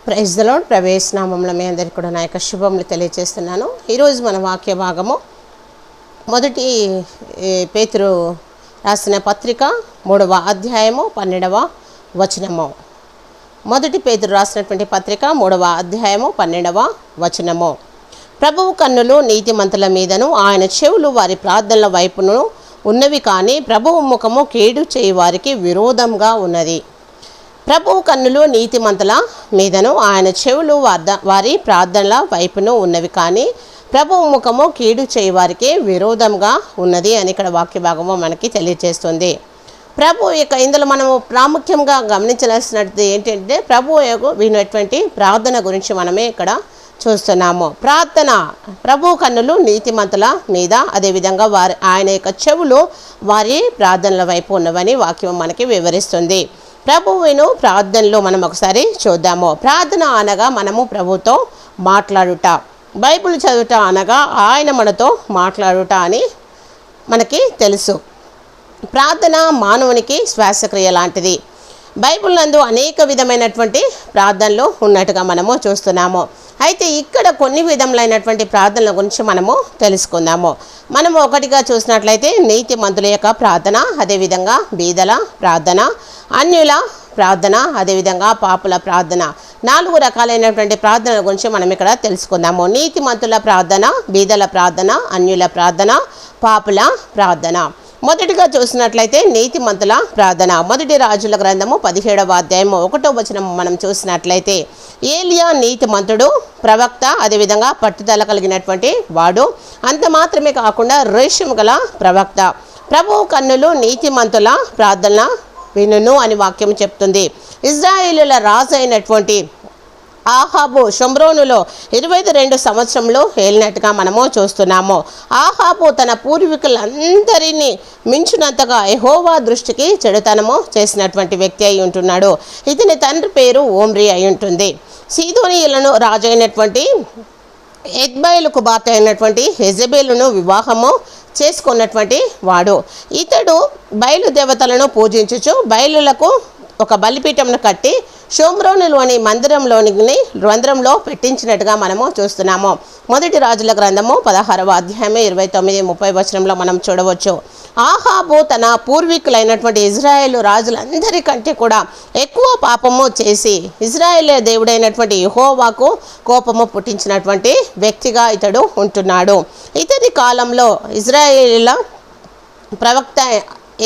Praise the lord. ప్రవేశ నామంలో మీ అందరికీ కూడా నా యొక్క శుభములు తెలియజేస్తున్నాను. ఈరోజు మన వాక్య భాగము మొదటి పేతురు రాసిన పత్రిక 3వ అధ్యాయము 12వ వచనము. మొదటి పేతురు రాసినటువంటి పత్రిక 3వ అధ్యాయము 12వ వచనము. ప్రభువు కన్నులు నీతిమంతుల మీదను ఆయన చెవులు వారి ప్రార్థనల వైపును ఉన్నవి, కానీ ప్రభువు ముఖము కీడు చేయి వారికి విరోధంగా ఉన్నది. ప్రభువు కన్నులు నీతిమంతుల మీదను ఆయన చెవులు వారి ప్రార్థనల వైపును ఉన్నవి, కానీ ప్రభువు ముఖము కీడు చేయి వారికి విరోధంగా ఉన్నది అని ఇక్కడ వాక్య భాగము మనకి తెలియజేస్తుంది. ప్రభు యొక్క ఇందులో మనము ప్రాముఖ్యంగా గమనించాల్సినది ఏంటంటే ప్రభు యొక్క వినటువంటి ప్రార్థన గురించి మనమే ఇక్కడ చూస్తున్నాము. ప్రార్థన, ప్రభు కన్నులు నీతిమంతుల మీద, అదేవిధంగా ఆయన యొక్క చెవులు వారి ప్రార్థనల వైపు ఉన్నవని వాక్యం మనకి వివరిస్తుంది. ప్రభువును ప్రార్థనలో మనం ఒకసారి చూద్దాము. ప్రార్థన అనగా మనము ప్రభుతో మాట్లాడుట, బైబిల్ చదువుట అనగా ఆయన మనతో మాట్లాడుట అని మనకి తెలుసు. ప్రార్థన మానవునికి శ్వాసక్రియ లాంటిది. బైబిల్ నందు అనేక విధమైనటువంటి ప్రార్థనలు ఉన్నట్టుగా మనము చూస్తున్నాము. అయితే ఇక్కడ కొన్ని విధములైనటువంటి ప్రార్థనల గురించి మనము తెలుసుకుందాము. మనము ఒకటిగా చూసినట్లయితే నీతిమంతుల యొక్క ప్రార్థన, అదేవిధంగా బీదల ప్రార్థన, అన్యుల ప్రార్థన, అదేవిధంగా పాపుల ప్రార్థన, 4 రకాలైనటువంటి ప్రార్థనల గురించి మనం ఇక్కడ తెలుసుకుందాము. నీతిమంతుల ప్రార్థన, బీదల ప్రార్థన, అన్యుల ప్రార్థన, పాపుల ప్రార్థన. మొదటిగా చూసినట్లయితే నీతిమంతుల ప్రార్థన. మొదటి రాజుల గ్రంథము 17వ అధ్యాయము 1వ వచనం మనం చూసినట్లయితే, ఏలియా నీతిమంతుడు, ప్రవక్త, అదేవిధంగా పట్టుదల కలిగినటువంటి వాడు. అంత మాత్రమే కాకుండా రేషము గల ప్రవక్త. ప్రభువు కన్నులు నీతిమంతుల ప్రార్థన వినును అని వాక్యం చెప్తుంది. ఇజ్రాయేలుల రాజు అయినటువంటి ఆహాబు షోమ్రోనులో 22 సంవత్సరంలో ఏలినట్టుగా మనము చూస్తున్నాము. ఆహాబు తన పూర్వీకులందరినీ మించినంతగా యెహోవా దృష్టికి చెడుతనము చేసినటువంటి వ్యక్తి అయి ఉంటున్నాడు. ఇతని తండ్రి పేరు ఓమ్రి అయి ఉంటుంది. సీదోనీయులను రాజు అయినటువంటి ఎద్బయలు కుమార్తె అయినటువంటి యెజబెలును వివాహము చేసుకున్నటువంటి వాడు. ఇతడు బయలు దేవతలను పూజించుచు బయలులకు ఒక బలిపీఠంను కట్టి షోమ్రోనులోని మందిరంలో పెట్టించినట్టుగా మనము చూస్తున్నాము. మొదటి రాజుల గ్రంథము 16వ అధ్యాయం 29-30 వచనంలో మనం చూడవచ్చు. ఆహాబు తన పూర్వీకులైనటువంటి ఇజ్రాయేలు రాజులందరికంటే కూడా ఎక్కువ పాపము చేసి ఇజ్రాయేల్ దేవుడైనటువంటి యెహోవాకు కోపము పుట్టించినటువంటి వ్యక్తిగా ఇతడు ఉంటున్నాడు. ఇతడి కాలంలో ఇజ్రాయేలీల ప్రవక్త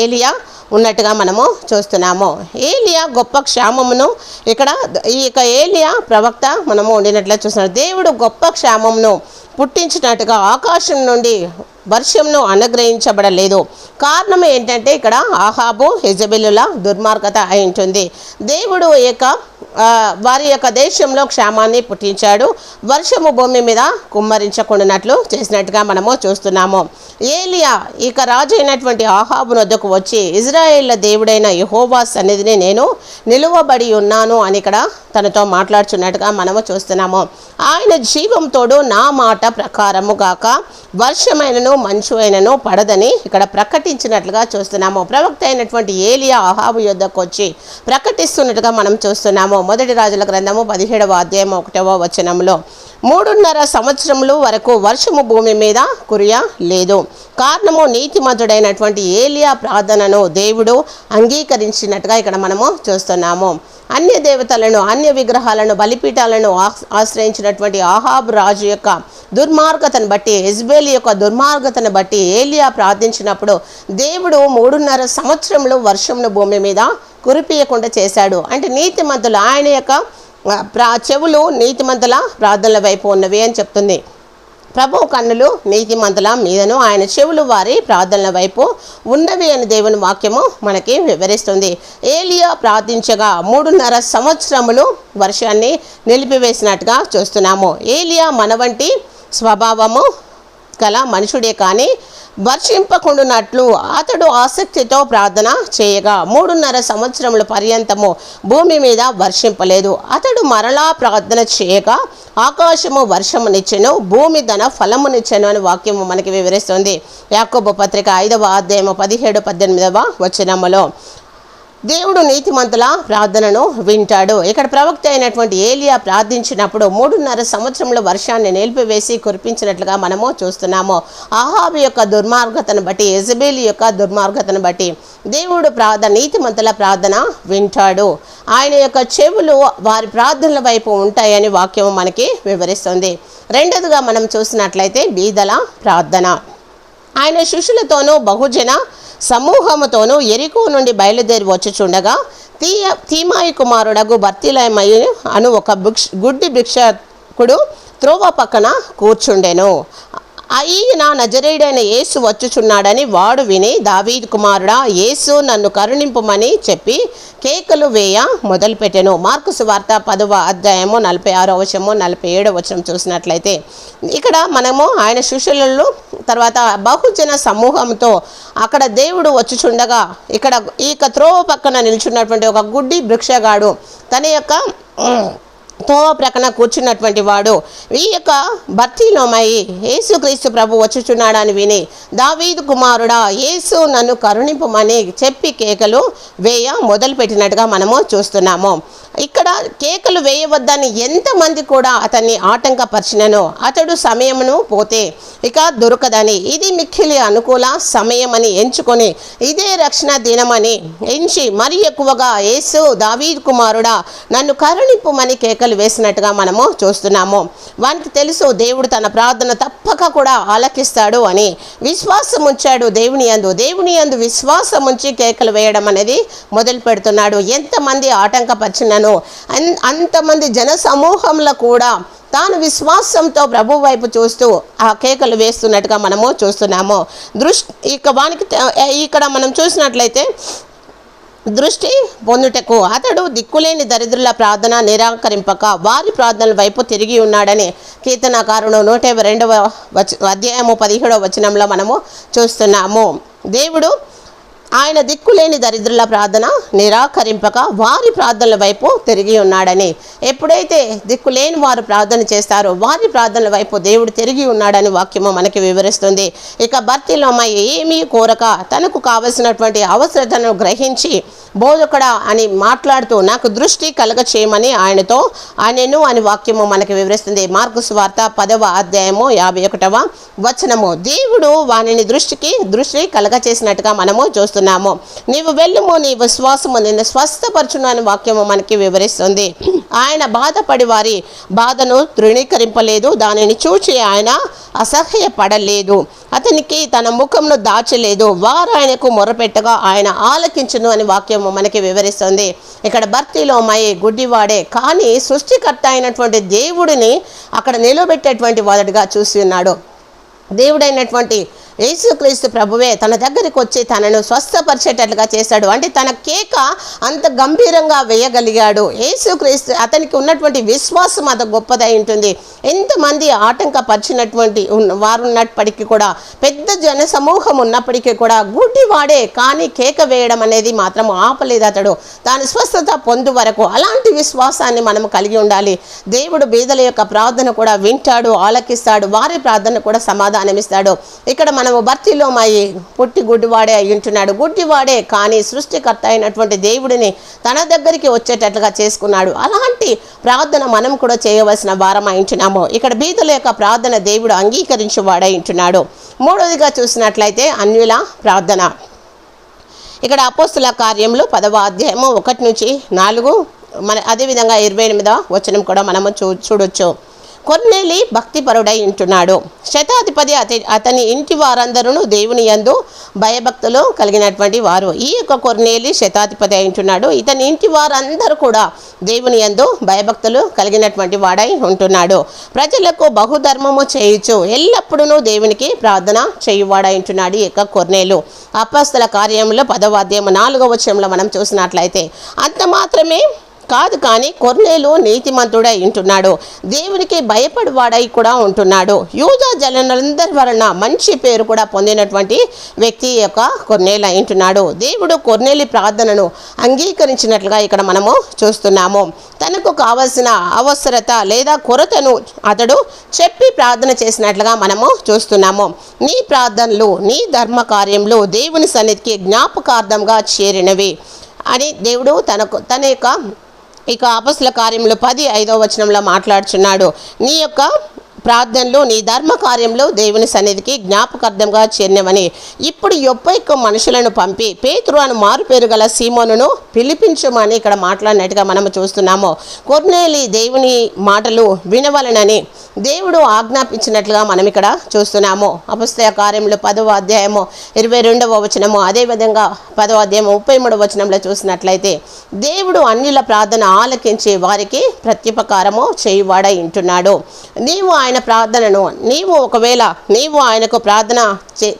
ఏలియా ఉన్నట్టుగా మనము చూస్తున్నాము. ఏలియా గొప్ప క్షామమును ఇక్కడ ఈ యొక్క ఏలియా ప్రవక్త మనము ఉండినట్లే చూస్తున్నాం. దేవుడు గొప్ప క్షామమును పుట్టించినట్టుగా ఆకాశం నుండి వర్షంను అనుగ్రహించబడలేదు. కారణం ఏంటంటే ఇక్కడ ఆహాబు యెజబెలుల దుర్మార్గత అయి ఉంటుంది. దేవుడు వారి యొక్క దేశంలో క్షామాన్ని పుట్టించాడు. వర్షము భూమి మీద కుమ్మరించకుండానట్లు చేసినట్టుగా మనము చూస్తున్నాము. ఏలియా ఇక రాజు అయినటువంటి ఆహాబు వద్దకు వచ్చి ఇజ్రాయేళ్ల దేవుడైన యెహోవా సన్నిధిని నేను నిలువబడి ఉన్నాను అని ఇక్కడ తనతో మాట్లాడుచున్నట్టుగా మనము చూస్తున్నాము. ఆయన జీవంతోడు నా మాట ప్రకారము గాక వర్షమైనను మంచు అయినను పడదని ఇక్కడ ప్రకటించినట్లుగా చూస్తున్నాము. ప్రవక్త అయినటువంటి ఏలియా ఆహాబు యొద్దకు వచ్చి ప్రకటిస్తున్నట్టుగా మనం చూస్తున్నాము. మొదటి రాజుల గ్రంథము 17వ అధ్యాయం 1వ వచనంలో 3.5 సంవత్సరముల వరకు వర్షము భూమి మీద కురియలేదు. కారణము నీతిమంతుడైనటువంటి ఏలియా ప్రార్థనను దేవుడు అంగీకరించినట్టుగా ఇక్కడ మనము చూస్తున్నాము. అన్య దేవతలను, అన్య విగ్రహాలను, బలిపీఠాలను ఆశ్రయించినటువంటి ఆహాబు రాజు యొక్క దుర్మార్గతను బట్టి, యెజబెలు యొక్క దుర్మార్గతను బట్టి ఏలియా ప్రార్థించినప్పుడు దేవుడు 3.5 సంవత్సరములు వర్షంను భూమి మీద కురిపియకుండా చేశాడు. అంటే నీతిమంతులు, ఆయన యొక్క చెవులు నీతిమంతుల ప్రార్థనల వైపు ఉన్నవి అని చెప్తుంది. ప్రభువు కన్నులు నీతిమంతుల మీదను ఆయన చెవులు వారి ప్రార్థనల వైపు ఉన్నవి అని దేవుని వాక్యము మనకి వివరిస్తుంది. ఏలియా ప్రార్థించగా 3.5 సంవత్సరములు వర్షాన్ని నిలిపివేసినట్టుగా చూస్తున్నాము. ఏలియా మన వంటి స్వభావము గల మనుషుడే, కానీ వర్షింపకుండునట్లు అతడు ఆసక్తితో ప్రార్థన చేయగా 3.5 సంవత్సరముల పర్యంతము భూమి మీద వర్షింపలేదు. అతడు మరలా ప్రార్థన చేయగా ఆకాశము వర్షమునిచ్చెను, భూమి తన ఫలమునిచ్చెను అని వాక్యము మనకి వివరిస్తుంది. యాకోబు పత్రిక 5వ అధ్యాయము 17-18 వచనములో దేవుడు నీతిమంతుల ప్రార్థనను వింటాడు. ఇక్కడ ప్రవక్త అయినటువంటి ఏలియా ప్రార్థించినప్పుడు 3.5 సంవత్సరంలో వర్షాన్ని నిలిపివేసి కురిపించినట్లుగా మనము చూస్తున్నాము. అహాబు యొక్క దుర్మార్గతను బట్టి, యెజబెల్ యొక్క దుర్మార్గతను బట్టి దేవుడు నీతిమంతుల ప్రార్థన వింటాడు. ఆయన యొక్క చెవులు వారి ప్రార్థనల వైపు ఉంటాయని వాక్యం మనకి వివరిస్తుంది. రెండోదిగా మనం చూసినట్లయితే బీదల ప్రార్థన. ఆయన శిష్యులతోనూ బహుజన సమూహముతోనూ యెరికో నుండి బయలుదేరి వచ్చుచుండగా తీమాయి కుమారుడగు బర్తిలయమయి అను ఒక గుడ్డి భిక్షకుడు త్రోవ పక్కన కూర్చుండెను. ఈయన నజరేయుడైన యేసు వచ్చుచున్నాడని వాడు విని, దావీదు కుమారుడా యేసు నన్ను కరుణింపుమని చెప్పి కేకలు వేయ మొదలుపెట్టెను. మార్కు సువార్త 10వ అధ్యాయము 46వ వచనము 47వ వచనం చూసినట్లయితే ఇక్కడ మనము ఆయన శిష్యులలో తర్వాత బహుజన సమూహంతో అక్కడ దేవుడు వచ్చుచుండగా ఇక్కడ ఈ త్రోవ పక్కన నిల్చున్నటువంటి ఒక గుడ్డి భిక్షగాడు తన యొక్క తోవ ప్రక్కన కూర్చున్నటువంటి వాడు ఈ యొక్క బర్తిలోమయి యేసుక్రీస్తు ప్రభు వచ్చుచున్నాడని విని, దావీదు కుమారుడా యేసు నన్ను కరుణింపమని చెప్పి కేకలు వేయ మొదలుపెట్టినట్టుగా మనము చూస్తున్నాము. ఇక్కడ కేకలు వేయవద్దని ఎంతమంది కూడా అతన్ని ఆటంకపరిచినను అతడు సమయమును పోతే ఇక దొరకదని, ఇది మిక్కిలి అనుకూల సమయమని ఎంచుకొని ఇదే రక్షణ దినమని ఎంచి మరి ఎక్కువగా యేసు దావీదు కుమారుడా నన్ను కరుణింపుమని కేకలు వేసినట్టుగా మనము చూస్తున్నాము. వానికి తెలుసు దేవుడు తన ప్రార్థన తప్పక కూడా ఆలకిస్తాడు అని విశ్వాసం ఉంచాడు. దేవుని యందు విశ్వాసం ఉంచి కేకలు వేయడం అనేది మొదలు పెడుతున్నాడు. ఎంతమంది ఆటంకపరిచినను అంతమంది జన సమూహంలో కూడా తాను విశ్వాసంతో ప్రభు వైపు చూస్తూ ఆ కేకలు వేస్తున్నట్టుగా మనము చూస్తున్నాము. ఇక్కడ మనం చూసినట్లయితే దృష్టి పొందుటకు అతడు దిక్కులేని దరిద్రుల ప్రార్థన నిరాకరింపక వారి ప్రార్థనల వైపు తిరిగి ఉన్నాడని కీర్తనకారుడు 122వ అధ్యాయము 17వ వచనంలో మనము చూస్తున్నాము. దేవుడు ఆయన దిక్కులేని దరిద్రుల ప్రార్థన నిరాకరింపక వారి ప్రార్థనల వైపు తిరిగి ఉన్నాడని, ఎప్పుడైతే దిక్కులేని వారు ప్రార్థన చేస్తారో వారి ప్రార్థనల వైపు దేవుడు తిరిగి ఉన్నాడని వాక్యము మనకి వివరిస్తుంది. ఇక బర్తిలోమయి ఏమీ కోరక తనకు కావలసినటువంటి అవసరతను గ్రహించి బోధకుడా అని మాట్లాడుతూ నాకు దృష్టి కలగ చేయమని ఆయనను అని వాక్యము మనకి వివరిస్తుంది. మార్కు సువార్త 10వ అధ్యాయము 51వ వచనము. దేవుడు వానిని దృష్టి కలగ చేసినట్టుగా మనము చూస్తున్నాము. నీవు వెళ్ళుము, నీ విశ్వాసము నిన్ను స్వస్థపరచును అని వాక్యము మనకి వివరిస్తుంది. ఆయన బాధపడి వారి బాధను తృణీకరింపలేదు, దానిని చూచి ఆయన అసహ్యపడలేదు, అతనికి తన ముఖంను దాచలేదు, వారు ఆయనకు మొరపెట్టగా ఆయన ఆలకించును అని వాక్యము మనకి వివరిస్తుంది. ఇక్కడ బర్తిలోమయి గుడ్డివాడే కానీ సృష్టికర్త అయినటువంటి దేవుడిని అక్కడ నిలబెట్టేటువంటి వాడుగా చూసి ఉన్నాడు. దేవుడైనటువంటి యేసుక్రీస్తు ప్రభువే తన దగ్గరికి వచ్చి తనను స్వస్థపరిచేటట్లుగా చేశాడు. అంటే తన కేక అంత గంభీరంగా వేయగలిగాడు. యేసుక్రీస్తు అతనికి ఉన్నటువంటి విశ్వాసం అంత గొప్పదై ఉంటుంది. ఎంతమంది ఆటంకపరిచినటువంటి వారు ఉన్నప్పటికీ కూడా, పెద్ద జన సమూహం ఉన్నప్పటికీ కూడా గుడ్డివాడే కానీ కేక వేయడం అనేది మాత్రం ఆపలేదు. అతడు తాను స్వస్థత పొందు వరకు అలాంటి విశ్వాసాన్ని మనం కలిగి ఉండాలి. దేవుడు బీదల యొక్క ప్రార్థన కూడా వింటాడు, ఆలకిస్తాడు, వారి ప్రార్థన కూడా సమాధానమిస్తాడు. ఇక్కడ మనము బర్తిలోమయి పుట్టి గుడ్డివాడే అయి ఉంటున్నాడు. గుడ్డివాడే కానీ సృష్టికర్త అయినటువంటి దేవుడిని తన దగ్గరికి వచ్చేటట్లుగా చేసుకున్నాడు. అలాంటి ప్రార్థన మనం కూడా చేయవలసిన వారం అయింటున్నాము. ఇక్కడ బీదల యొక్క ప్రార్థన దేవుడు అంగీకరించి వాడై ఉంటున్నాడు. మూడవదిగా చూసినట్లయితే అన్యుల ప్రార్థన. ఇక్కడ అపోస్తుల కార్యములు 10వ అధ్యాయము 1 నుంచి 4 అదేవిధంగా 28వ వచనం కూడా మనము చూడొచ్చు. కొర్నేలి భక్తిపరుడై ఉంటున్నాడు. శతాధిపతి అతని ఇంటి వారందరూ దేవుని యందు భయభక్తులు కలిగినటువంటి వారు. ఈ యొక్క కొర్నేలి శతాధిపతి అయి ఉంటున్నాడు. ఇతని ఇంటి వారందరూ కూడా దేవుని యందు భయభక్తులు కలిగినటువంటి వాడై ఉంటున్నాడు. ప్రజలకు బహుధర్మము చేయుచు ఎల్లప్పుడూ దేవునికి ప్రార్థన చేయువాడై ఉంటున్నాడు ఈ యొక్క కొర్నేలు. అపోస్తల కార్యములో 10వ అధ్యాయం 4వ వచనంలో మనం చూసినట్లయితే అంత మాత్రమే కాదు కానీ కొర్నేలు నీతిమంతుడై ఉంటున్నాడు, దేవునికి భయపడివాడై కూడా ఉంటున్నాడు. యూదా జనులందరి వలన మంచి పేరు కూడా పొందినటువంటి వ్యక్తి యొక్క కొర్నేలు అయి ఉంటున్నాడు. దేవుడు కొర్నేలి ప్రార్థనను అంగీకరించినట్లుగా ఇక్కడ మనము చూస్తున్నాము. తనకు కావలసిన అవసరత లేదా కొరతను అతడు చెప్పి ప్రార్థన చేసినట్లుగా మనము చూస్తున్నాము. నీ ప్రార్థనలు, నీ ధర్మ కార్యములు దేవుని సన్నిధికి జ్ఞాపకార్థంగా చేరినవి. అని దేవుడు తన యొక్క ఇక అపొస్తలుల కార్యములు 10:5 మాట్లాడుచున్నాడు. నీ యొక్క ప్రార్థనలు నీ ధర్మ కార్యంలో దేవుని సన్నిధికి జ్ఞాపకార్థంగా చేరినవని. ఇప్పుడు యొప్ప మనుషులను పంపి పేతురు అను మారు పేరు గల సీమోనును పిలిపించమని ఇక్కడ మాట్లాడినట్టుగా మనము చూస్తున్నాము. కొర్నేలి దేవుని మాటలు వినవలనని దేవుడు ఆజ్ఞాపించినట్లుగా మనం ఇక్కడ చూస్తున్నాము. అపొస్తలుల కార్యములు 10:22 అదేవిధంగా 10:33 చూసినట్లయితే దేవుడు అన్యుల ప్రార్థన ఆలకించి వారికి ప్రత్యుపకారము చేయువాడై ఉంటున్నాడు. నీవు ఆయన ప్రార్థనను ఒకవేళ ఆయనకు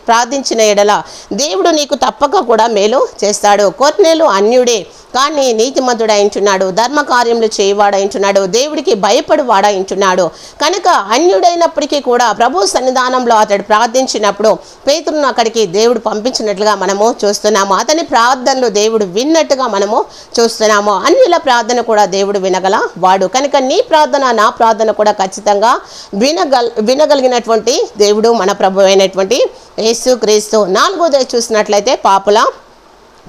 ప్రార్థించిన ఎడల దేవుడు నీకు తప్పక కూడా మేలు చేస్తాడు. కొర్నేలు అన్యుడే కానీ నీతిమంతుడైంటున్నాడు, ధర్మ కార్యములు చేయవాడైంటున్నాడు, దేవుడికి భయపడివాడైంటున్నాడు. కనుక అన్యుడైనప్పటికీ కూడా ప్రభు సన్నిధానంలో అతడు ప్రార్థించినప్పుడు పేతురును అక్కడికి దేవుడు పంపించినట్లుగా మనము చూస్తున్నాము. అతని ప్రార్థనలు దేవుడు విన్నట్టుగా మనము చూస్తున్నాము. అన్యుల ప్రార్థన కూడా దేవుడు వినగల వాడు. కనుక నీ ప్రార్థన నా ప్రార్థన కూడా ఖచ్చితంగా వినగలిగినటువంటి దేవుడు మన ప్రభు అయినటువంటి యేసుక్రీస్తు. 4వది చూసినట్లయితే పాపుల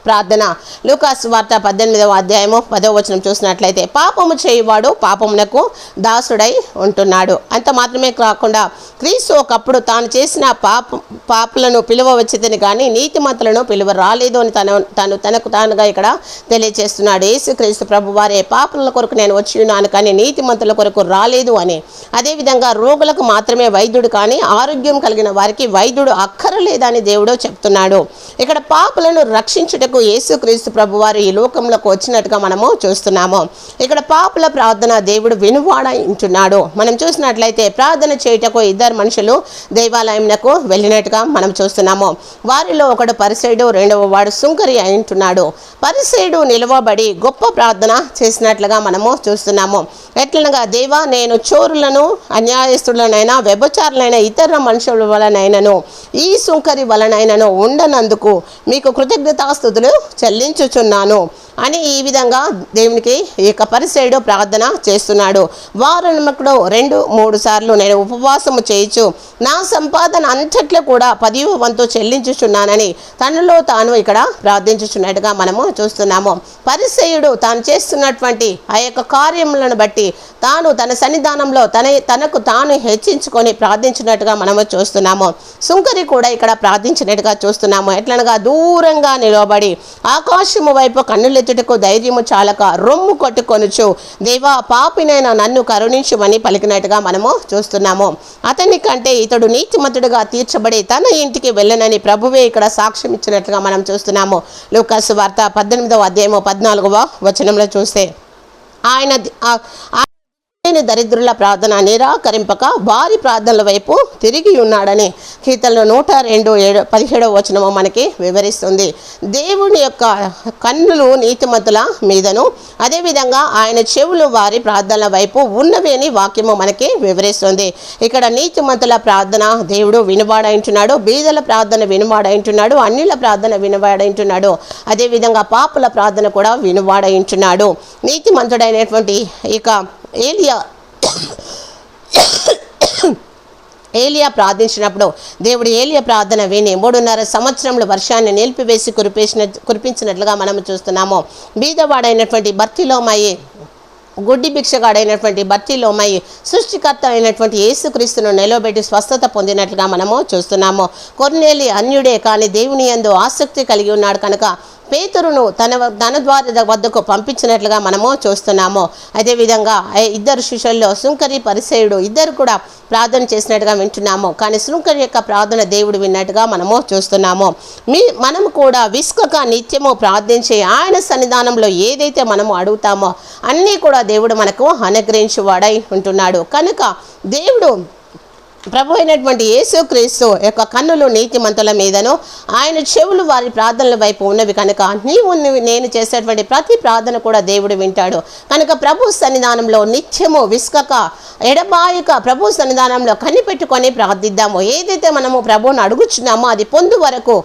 ప్రార్థన. లూకాసు వార్త 18:10 చూసినట్లయితే పాపము చేయువాడు పాపమునకు దాసుడై ఉంటున్నాడు. అంత మాత్రమే కాకుండా క్రీస్తు ఒకప్పుడు తాను చేసిన పాపులను పిలువ వచ్చిందని కానీ నీతిమంతులను పిలువ రాలేదు అని తనకు తానుగా ఇక్కడ తెలియజేస్తున్నాడు. యేసుక్రీస్తు ప్రభు వారే పాపుల కొరకు నేను వచ్చి ఉన్నాను కానీ నీతిమంతుల కొరకు రాలేదు అని. అదేవిధంగా రోగులకు మాత్రమే వైద్యుడు కానీ ఆరోగ్యం కలిగిన వారికి వైద్యుడు అక్కరలేదని దేవుడు చెప్తున్నాడు. ఇక్కడ పాపులను రక్షించుటకు యేసుక్రీస్తు ప్రభువారు ఈ లోకంలోకి వచ్చినట్టుగా మనము చూస్తున్నాము. ఇక్కడ పాపుల ప్రార్థన దేవుడు వినువాడైంటున్నాడు. మనం చూసినట్లయితే ప్రార్థన చేయుటకు 2 మనుషులు దేవాలయంకు వెళ్ళినట్టుగా మనం చూస్తున్నాము. వారిలో ఒకడు పరిసయుడు, 2వ వాడు సుంకరి అయింటున్నాడు. పరిసయుడు నిలవబడి గొప్ప ప్రార్థన చేసినట్లుగా మనము చూస్తున్నాము. ఎట్లనగా దేవా, నేను చోరులను అన్యాయస్తులనైనా వ్యభిచారులైన ఇతర మనుషుల వలనైనను ఈ సుంకరి వలనైనను ఉండనందుకు మీకు కృతజ్ఞతాస్తుతులు చెల్లించుచున్నాను అని ఈ విధంగా దేవునికి ఈ యొక్క పరిసయుడు ప్రార్థన చేస్తున్నాడు. వారములో 2-3 సార్లు నేను ఉపవాసము చేయించు నా సంపాదన అంతట్లో కూడా 10వ వంతు చెల్లించుచున్నానని తనలో తాను ఇక్కడ ప్రార్థించుచున్నట్టుగా మనము చూస్తున్నాము. పరిసయుడు తాను చేస్తున్నటువంటి ఆ యొక్క కార్యములను బట్టి తాను తన సన్నిధానంలో తనకు తాను హెచ్చించుకొని ప్రార్థించినట్టుగా మనము చూస్తున్నాము. సుంకరి కూడా ఇక్కడ ప్రార్థించినట్టుగా చూస్తున్నాము. ఎట్లనగా దూరంగా నిలబడి ఆకాశము వైపు కన్నులెత్తుటకు ధైర్యము చాలక రొమ్ము కొట్టుకొనుచు దేవా, పాపినైనా నన్ను కరుణించుమని పలికినట్టుగా మనము చూస్తున్నాము. అతని కంటే ఇతడు నీతిమంతుడుగా తీర్చబడి తన ఇంటికి వెళ్ళనని ప్రభువే ఇక్కడ సాక్ష్యం ఇచ్చినట్లుగా మనం చూస్తున్నాము. లూకాసు వార్త 18:14 చూస్తే ఆయన దరిద్రుల ప్రార్థన నిరాకరింపక వారి ప్రార్థనల వైపు తిరిగి ఉన్నాడని కీర్తనలు 102:17 మనకి వివరిస్తుంది. దేవుని యొక్క కన్నులు నీతిమంతుల మీదను అదేవిధంగా ఆయన చెవులు వారి ప్రార్థనల వైపు ఉన్నవి అని వాక్యము మనకి వివరిస్తుంది. ఇక్కడ నీతిమంతుల ప్రార్థన దేవుడు వినవాడైంటున్నాడు, బీదల ప్రార్థన వినవాడైంటున్నాడు, అన్యుల ప్రార్థన వినవాడైంటున్నాడు, అదేవిధంగా పాపుల ప్రార్థన కూడా వినవాడైంటున్నాడు. నీతిమంతుడైనటువంటి ఇక ఏలియా ప్రార్థించినప్పుడు దేవుడు ఏలియా ప్రార్థన విని 3.5 సంవత్సరములు వర్షాన్ని నిలిపివేసి కురిపించినట్లుగా మనము చూస్తున్నాము. బీదవాడైనటువంటి బర్తిలోమయి, గుడ్డి భిక్షగాడైనటువంటి బర్తిలోమయి సృష్టికర్త అయినటువంటి యేసుక్రీస్తును నిలబెట్టి స్వస్థత పొందినట్లుగా మనము చూస్తున్నాము. కొర్నేలి అన్యుడే కానీ దేవుని యందు ఆసక్తి కలిగి ఉన్నాడు కనుక పేతురును తన ద్వారా వద్దకు పంపించినట్లుగా మనము చూస్తున్నాము. అదేవిధంగా 2 శిష్యుల్లో సుంకరి పరిసయుడు ఇద్దరు కూడా ప్రార్థన చేసినట్టుగా వింటున్నాము. కానీ సుంకరి యొక్క ప్రార్థన దేవుడు విన్నట్టుగా మనము చూస్తున్నాము. మనము కూడా విసుకక నిత్యము ప్రార్థించి ఆయన సన్నిధానంలో ఏదైతే మనము అడుగుతామో అన్నీ కూడా దేవుడు మనకు అనుగ్రహించువాడై ఉంటున్నాడు. కనుక దేవుడు ప్రభు అయినటువంటి యేసుక్రీస్తు యొక్క కన్నులు నీతిమంతుల మీదను ఆయన చెవులు వారి ప్రార్థనల వైపు ఉన్నవి కనుక నేను చేసేటువంటి ప్రతి ప్రార్థన కూడా దేవుడు వింటాడు. కనుక ప్రభు సన్నిధానంలో నిత్యము విసుకక ఎడబాయక ప్రభు సన్నిధానంలో కనిపెట్టుకొని ప్రార్థిద్దాము. ఏదైతే మనము ప్రభువును అడుగుచున్నామో అది పొందు వరకు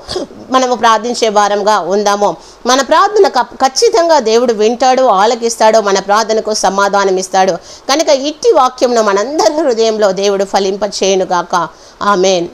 మనము ప్రార్థించే వారంగా ఉందాము. మన ప్రార్థన ఖచ్చితంగా దేవుడు వింటాడు, ఆలకిస్తాడు, మన ప్రార్థనకు సమాధానం ఇస్తాడు. కనుక ఇట్టి వాక్యంను మనందరి హృదయంలో దేవుడు ఫలింపచేయునుగాక. ఆమేన్.